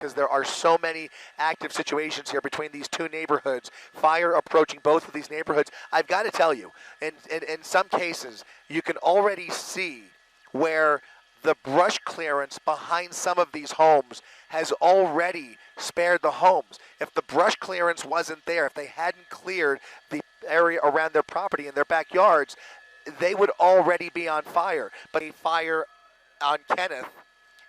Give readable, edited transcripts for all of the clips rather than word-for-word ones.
because there are so many active situations here between these two neighborhoods, fire approaching both of these neighborhoods. I've got to tell you, in some cases, you can already see where the brush clearance behind some of these homes has already spared the homes. If the brush clearance wasn't there, if they hadn't cleared the area around their property and their backyards, they would already be on fire. But a fire on Kenneth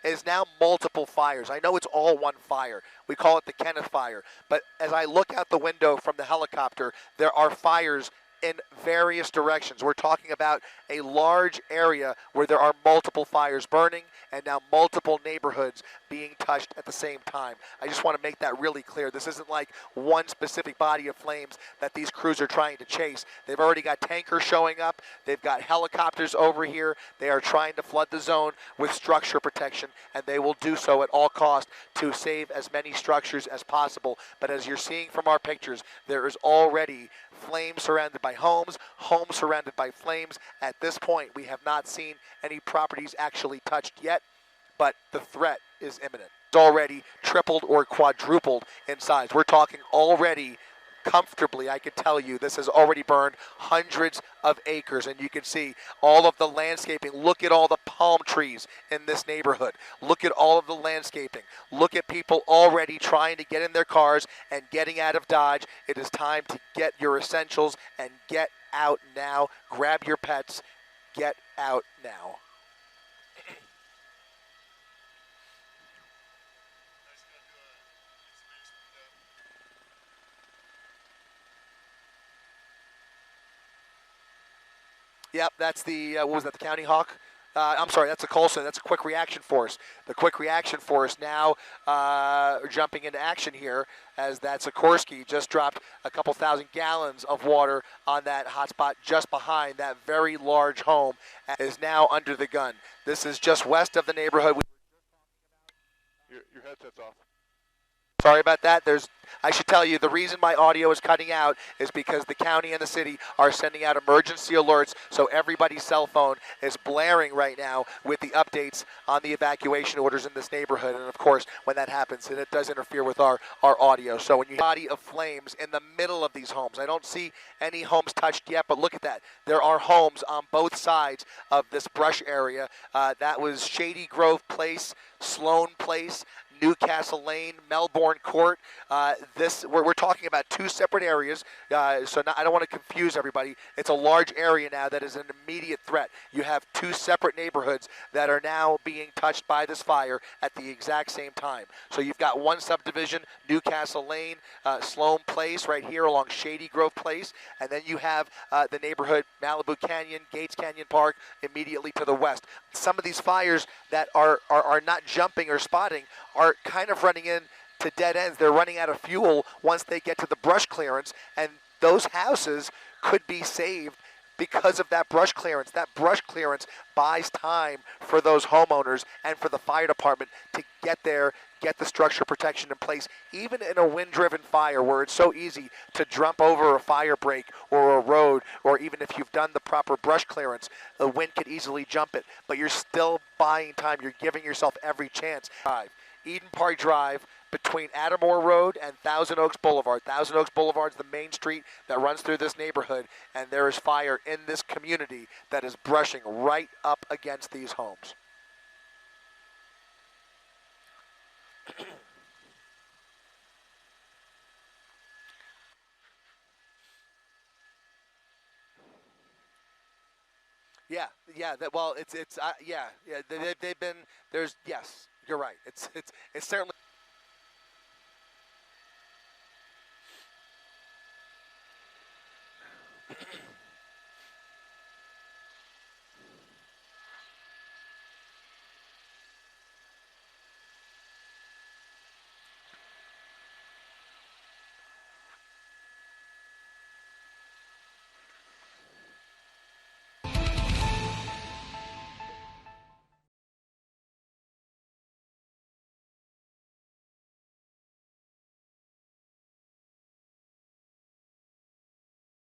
is now multiple fires. I know it's all one fire. We call it the Kenneth fire. But as I look out the window from the helicopter, there are fires in various directions. We're talking about a large area where there are multiple fires burning and now multiple neighborhoods being touched at the same time. I just want to make that really clear. This isn't like one specific body of flames that these crews are trying to chase. They've already got tankers showing up. They've got helicopters over here. They are trying to flood the zone with structure protection, and they will do so at all cost to save as many structures as possible. But as you're seeing from our pictures, there is already flames surrounded by homes, homes surrounded by flames. At this point, we have not seen any properties actually touched yet, but the threat is imminent. It's already tripled or quadrupled in size. We're talking already comfortably, I could tell you, this has already burned hundreds of acres, and you can see all of the landscaping. Look at all the palm trees in this neighborhood. Look at all of the landscaping. Look at people already trying to get in their cars and getting out of Dodge. It is time to get your essentials and get out now. Grab your pets. Get out now. Yep, that's the, what was that, the County Hawk? I'm sorry, that's a Colson. That's a quick reaction force. The quick reaction force now jumping into action here, as that Sikorsky just dropped a couple thousand gallons of water on that hotspot just behind that very large home, and is now under the gun. This is just west of the neighborhood. Your headset's off. Sorry about that. I should tell you, the reason my audio is cutting out is because the county and the city are sending out emergency alerts, so everybody's cell phone is blaring right now with the updates on the evacuation orders in this neighborhood. And of course, when that happens, and it does interfere with our audio. So when you body of flames in the middle of these homes, I don't see any homes touched yet, but look at that. There are homes on both sides of this brush area. That was Shady Grove Place, Sloan Place, Newcastle Lane, Melbourne Court. We're talking about two separate areas, so I don't want to confuse everybody. It's a large area now that is an immediate threat. You have two separate neighborhoods that are now being touched by this fire at the exact same time. So you've got one subdivision, Newcastle Lane, Sloan Place right here along Shady Grove Place, and then you have the neighborhood Malibu Canyon, Gates Canyon Park immediately to the west. Some of these fires that are not jumping or spotting are kind of running in to dead ends. They're running out of fuel once they get to the brush clearance, and those houses could be saved because of that brush clearance. That brush clearance buys time for those homeowners and for the fire department to get there, get the structure protection in place. Even in a wind-driven fire where it's so easy to jump over a fire break or a road, or even if you've done the proper brush clearance, the wind could easily jump it, but you're still buying time. You're giving yourself every chance. Eden Park Drive between Adamore Road and Thousand Oaks Boulevard. Thousand Oaks Boulevard is the main street that runs through this neighborhood, and there is fire in this community that is brushing right up against these homes. Yeah. They've been, yes, you're right. It's certainly.